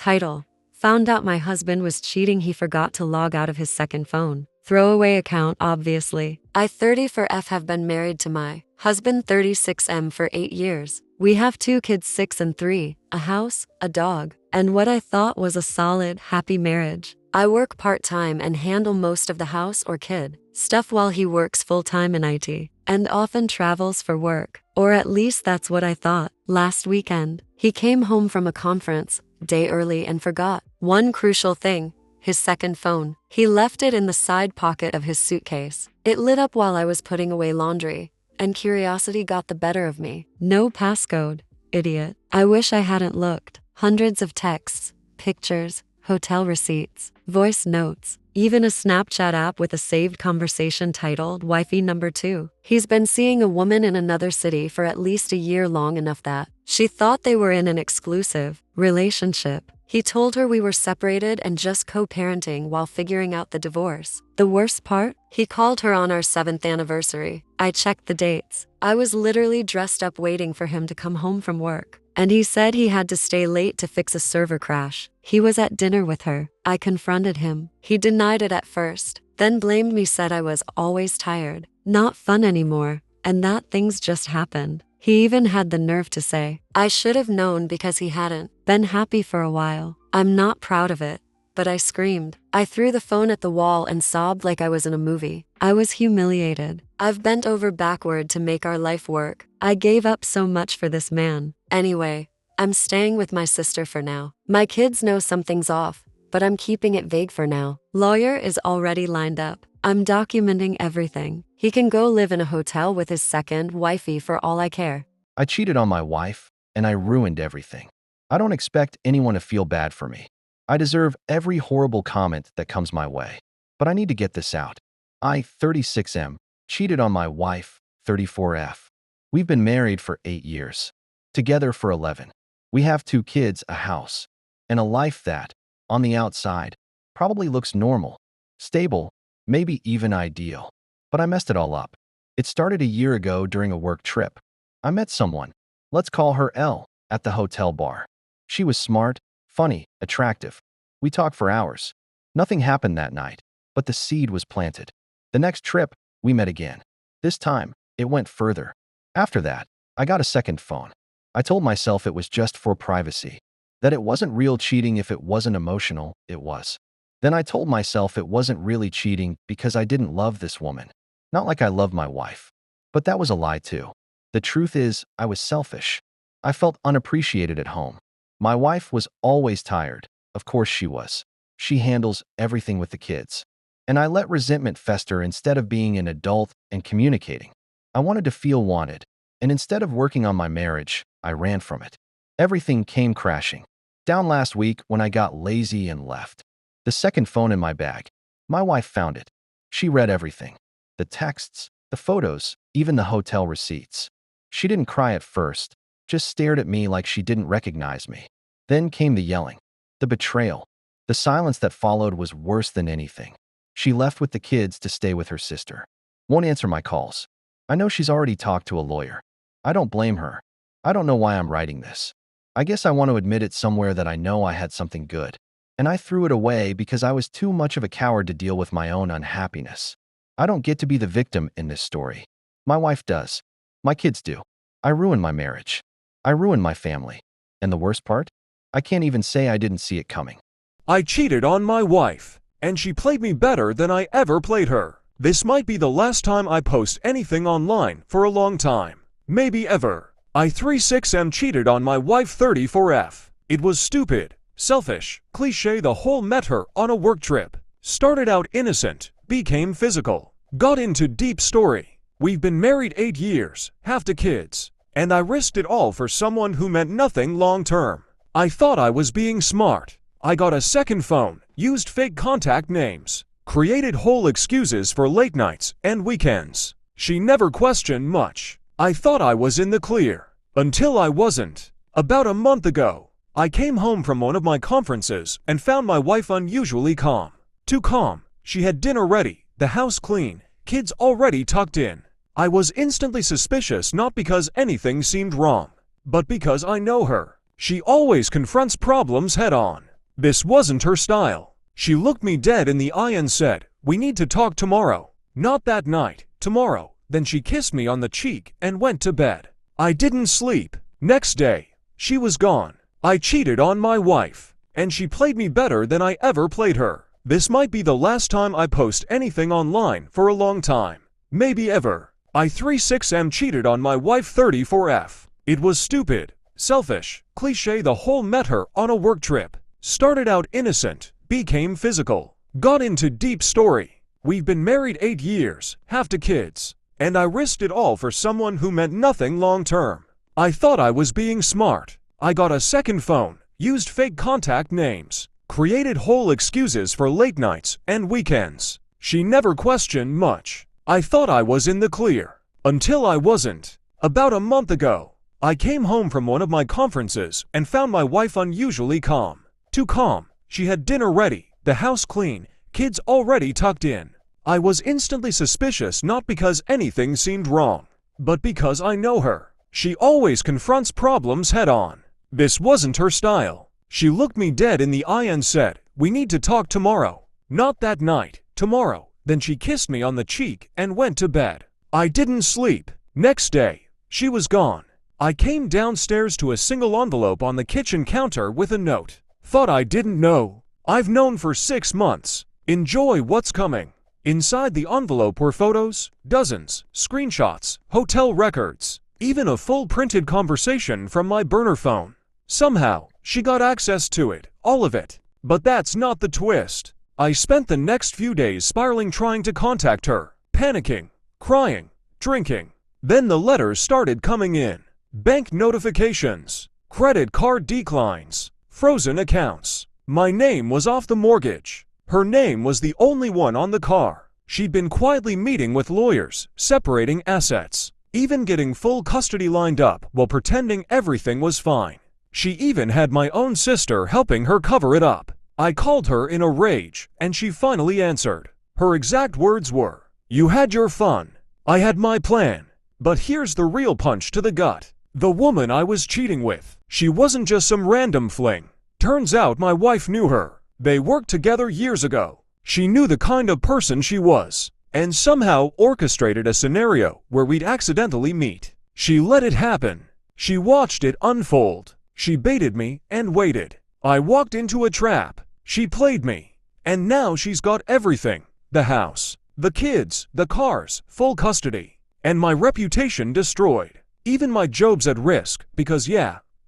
Title: Found out my husband was cheating. He forgot to log out of his second phone. Throwaway account, obviously. I, 34F, have been married to my husband, 36M, for 8 years. We have 2 kids, 6 and 3, a house, a dog, and what I thought was a solid, happy marriage. I work part-time and handle most of the house or kid stuff while he works full-time in IT and often travels for work. Or at least that's what I thought. Last weekend, he came home from a conference day early and forgot one crucial thing: his second phone. He left it in the side pocket of his suitcase. It lit up while I was putting away laundry, and curiosity got the better of me. No passcode. Idiot. I wish I hadn't looked. Hundreds of texts, pictures, hotel receipts, voice notes, even a Snapchat app with a saved conversation titled Wifey Number 2. He's been seeing a woman in another city for at least a year, long enough that she thought they were in an exclusive relationship. He told her we were separated and just co-parenting while figuring out the divorce. The worst part? He called her on our 7th anniversary. I checked the dates. I was literally dressed up waiting for him to come home from work. And he said he had to stay late to fix a server crash. He was at dinner with her. I confronted him. He denied it at first, then blamed me, said I was always tired, not fun anymore, and that things just happened. He even had the nerve to say I should have known because he hadn't been happy for a while. I'm not proud of it, but I screamed. I threw the phone at the wall and sobbed like I was in a movie. I was humiliated. I've bent over backward to make our life work. I gave up so much for this man. Anyway, I'm staying with my sister for now. My kids know something's off, but I'm keeping it vague for now. Lawyer is already lined up. I'm documenting everything. He can go live in a hotel with his second wifey for all I care. I cheated on my wife, and I ruined everything. I don't expect anyone to feel bad for me. I deserve every horrible comment that comes my way. But I need to get this out. I, 36M, cheated on my wife, 34F. We've been married for 8 years. Together for 11. We have 2 kids, a house, and a life that, on the outside, probably looks normal, stable, maybe even ideal. But I messed it all up. It started a year ago during a work trip. I met someone, let's call her L, at the hotel bar. She was smart, funny, attractive. We talked for hours. Nothing happened that night, but the seed was planted. The next trip, we met again. This time, it went further. After that, I got a second phone. I told myself it was just for privacy, that it wasn't real cheating if it wasn't emotional, it was. Then I told myself it wasn't really cheating because I didn't love this woman. Not like I loved my wife. But that was a lie too. The truth is, I was selfish. I felt unappreciated at home. My wife was always tired. Of course she was. She handles everything with the kids. And I let resentment fester instead of being an adult and communicating. I wanted to feel wanted. And instead of working on my marriage, I ran from it. Everything came crashing down last week when I got lazy and left the second phone in my bag. My wife found it. She read everything. The texts, the photos, even the hotel receipts. She didn't cry at first, just stared at me like she didn't recognize me. Then came the yelling, the betrayal. The silence that followed was worse than anything. She left with the kids to stay with her sister. Won't answer my calls. I know she's already talked to a lawyer. I don't blame her. I don't know why I'm writing this. I guess I want to admit it somewhere that I know I had something good. And I threw it away because I was too much of a coward to deal with my own unhappiness. I don't get to be the victim in this story. My wife does. My kids do. I ruined my marriage. I ruined my family. And the worst part? I can't even say I didn't see it coming. I cheated on my wife, and she played me better than I ever played her. This might be the last time I post anything online for a long time. Maybe ever. I, 36M, cheated on my wife, 34F. It was stupid, selfish, cliché. The whole met her on a work trip. Started out innocent, became physical, got into deep story. We've been married 8 years, have 2 kids, and I risked it all for someone who meant nothing long term. I thought I was being smart. I got a second phone, used fake contact names, created whole excuses for late nights and weekends. She never questioned much. I thought I was in the clear, until I wasn't. About a month ago, I came home from one of my conferences and found my wife unusually calm. Too calm. She had dinner ready, the house clean, kids already tucked in. I was instantly suspicious, not because anything seemed wrong, but because I know her. She always confronts problems head on. This wasn't her style. She looked me dead in the eye and said, "We need to talk tomorrow." Not that night, tomorrow. Then she kissed me on the cheek and went to bed. I didn't sleep. Next day, she was gone. I cheated on my wife, and she played me better than I ever played her. This might be the last time I post anything online for a long time. Maybe ever. I 36M cheated on my wife 34F. It was stupid, selfish, cliche. The whole met her on a work trip. Started out innocent, became physical, got into deep story. We've been married 8 years, have 2 kids, and I risked it all for someone who meant nothing long term. I thought I was being smart. I got a second phone, used fake contact names, created whole excuses for late nights and weekends. She never questioned much. I thought I was in the clear, until I wasn't. About a month ago, I came home from one of my conferences and found my wife unusually calm. Too calm. She had dinner ready, the house clean, kids already tucked in. I was instantly suspicious, not because anything seemed wrong, but because I know her. She always confronts problems head on. This wasn't her style. She looked me dead in the eye and said, "We need to talk tomorrow." Not that night, tomorrow. Then she kissed me on the cheek and went to bed. I didn't sleep. Next day, she was gone. I came downstairs to a single envelope on the kitchen counter with a note. Thought I didn't know. I've known for 6 months. Enjoy what's coming. Inside the envelope were photos, dozens, screenshots, hotel records, even a full printed conversation from my burner phone. Somehow, she got access to it, all of it. But that's not the twist. I spent the next few days spiraling, trying to contact her, panicking, crying, drinking. Then the letters started coming in. Bank notifications, credit card declines, frozen accounts. My name was off the mortgage. Her name was the only one on the car. She'd been quietly meeting with lawyers, separating assets, even getting full custody lined up while pretending everything was fine. She even had my own sister helping her cover it up. I called her in a rage, and she finally answered. Her exact words were, "You had your fun. I had my plan. But here's the real punch to the gut. The woman I was cheating with, she wasn't just some random fling. Turns out my wife knew her. They worked together years ago. She knew the kind of person she was, and somehow orchestrated a scenario where we'd accidentally meet. She let it happen. She watched it unfold. She baited me and waited. I walked into a trap. She played me. And now she's got everything. The house, the kids, the cars, full custody. And my reputation destroyed. Even my job's at risk because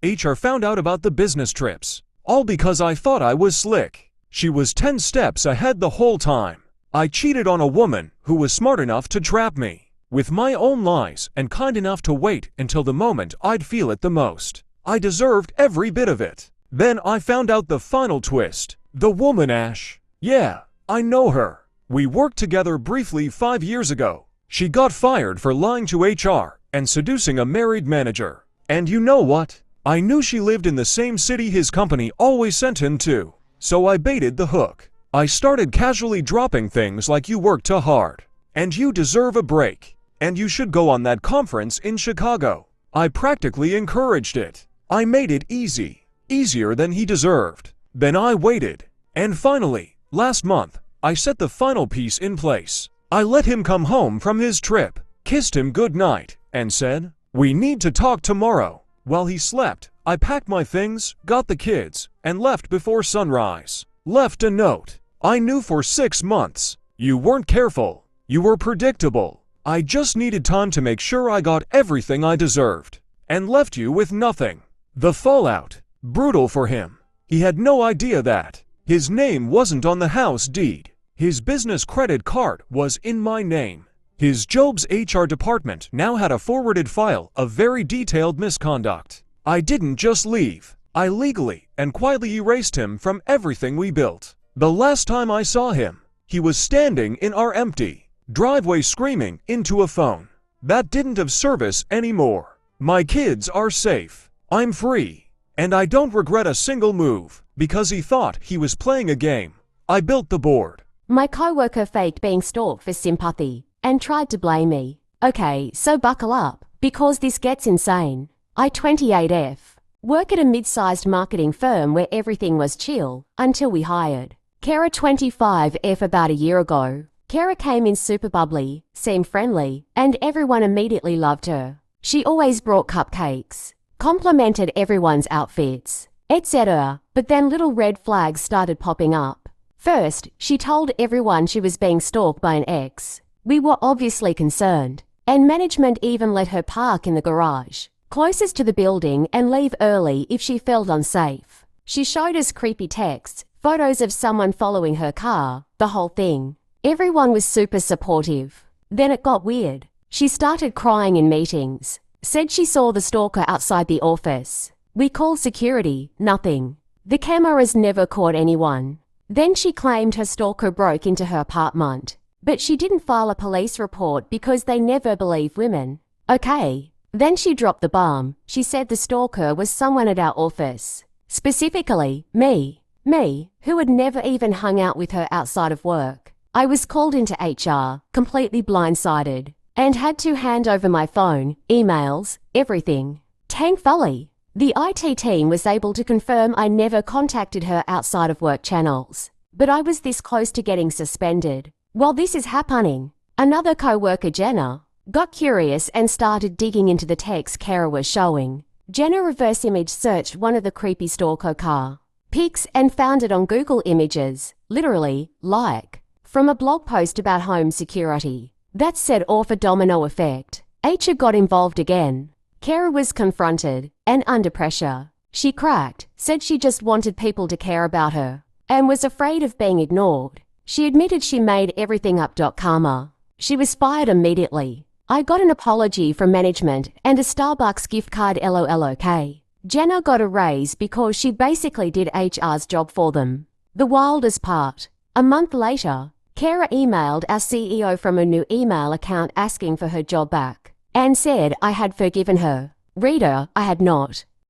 HR found out about the business trips. All because I thought I was slick. She was 10 steps ahead the whole time. I cheated on a woman who was smart enough to trap me with my own lies and kind enough to wait until the moment I'd feel it the most. I deserved every bit of it. Then I found out the final twist. The woman Ash. Yeah, I know her. We worked together briefly 5 years ago. She got fired for lying to HR and seducing a married manager. And you know what? I knew she lived in the same city his company always sent him to. So I baited the hook. I started casually dropping things like, "You worked too hard. And you deserve a break. And you should go on that conference in Chicago." I practically encouraged it. I made it easy. Easier than he deserved. Then I waited. And finally, last month, I set the final piece in place. I let him come home from his trip, kissed him goodnight, and said, "We need to talk tomorrow." While he slept, I packed my things, got the kids, and left before sunrise. Left a note. I knew for 6 months. You weren't careful. You were predictable. I just needed time to make sure I got everything I deserved. And left you with nothing. The fallout. Brutal for him. He had no idea that his name wasn't on the house deed. His business credit card was in my name. His job's HR department now had a forwarded file of very detailed misconduct. I didn't just leave. I legally and quietly erased him from everything we built. The last time I saw him, he was standing in our empty driveway screaming into a phone that didn't have service anymore. My kids are safe. I'm free. And I don't regret a single move because he thought he was playing a game. I built the board. My coworker faked being stalked for sympathy and tried to blame me. Okay, so buckle up, because this gets insane. I 28F Work at a mid-sized marketing firm where everything was chill until we hired Kara 25F about a year ago. Kara came in super bubbly, seemed friendly, and everyone immediately loved her. She always brought cupcakes, complimented everyone's outfits, etc. But then little red flags started popping up. First, she told everyone she was being stalked by an ex. We were obviously concerned, and management even let her park in the garage closest to the building and leave early if she felt unsafe. She showed us creepy texts, photos of someone following her car, the whole thing. Everyone was super supportive. Then it got weird. She started crying in meetings, said she saw the stalker outside the office. We called security, nothing. The cameras never caught anyone. Then she claimed her stalker broke into her apartment, but she didn't file a police report because they never believe women. Okay. Then she dropped the bomb. She said the stalker was someone at our office. Specifically, me, who had never even hung out with her outside of work. I was called into HR, completely blindsided, and had to hand over my phone, emails, everything. Thankfully, the IT team was able to confirm I never contacted her outside of work channels. But I was this close to getting suspended. While this is happening, another co-worker, Jenna, got curious and started digging into the text Kara was showing. Jenna reverse image searched one of the creepy stalker car pics and found it on Google Images, literally, like, from a blog post about home security. That set off a domino effect. HR got involved again. Kara was confronted and under pressure. She cracked, said she just wanted people to care about her, and was afraid of being ignored. She admitted she made everything up. Karma. She was fired immediately. I got an apology from management and a Starbucks gift card. LOLOK. Jenna got a raise because she basically did HR's job for them. The wildest part. A month later, Kara emailed our CEO from a new email account asking for her job back and said I had forgiven her. Reader, I had not.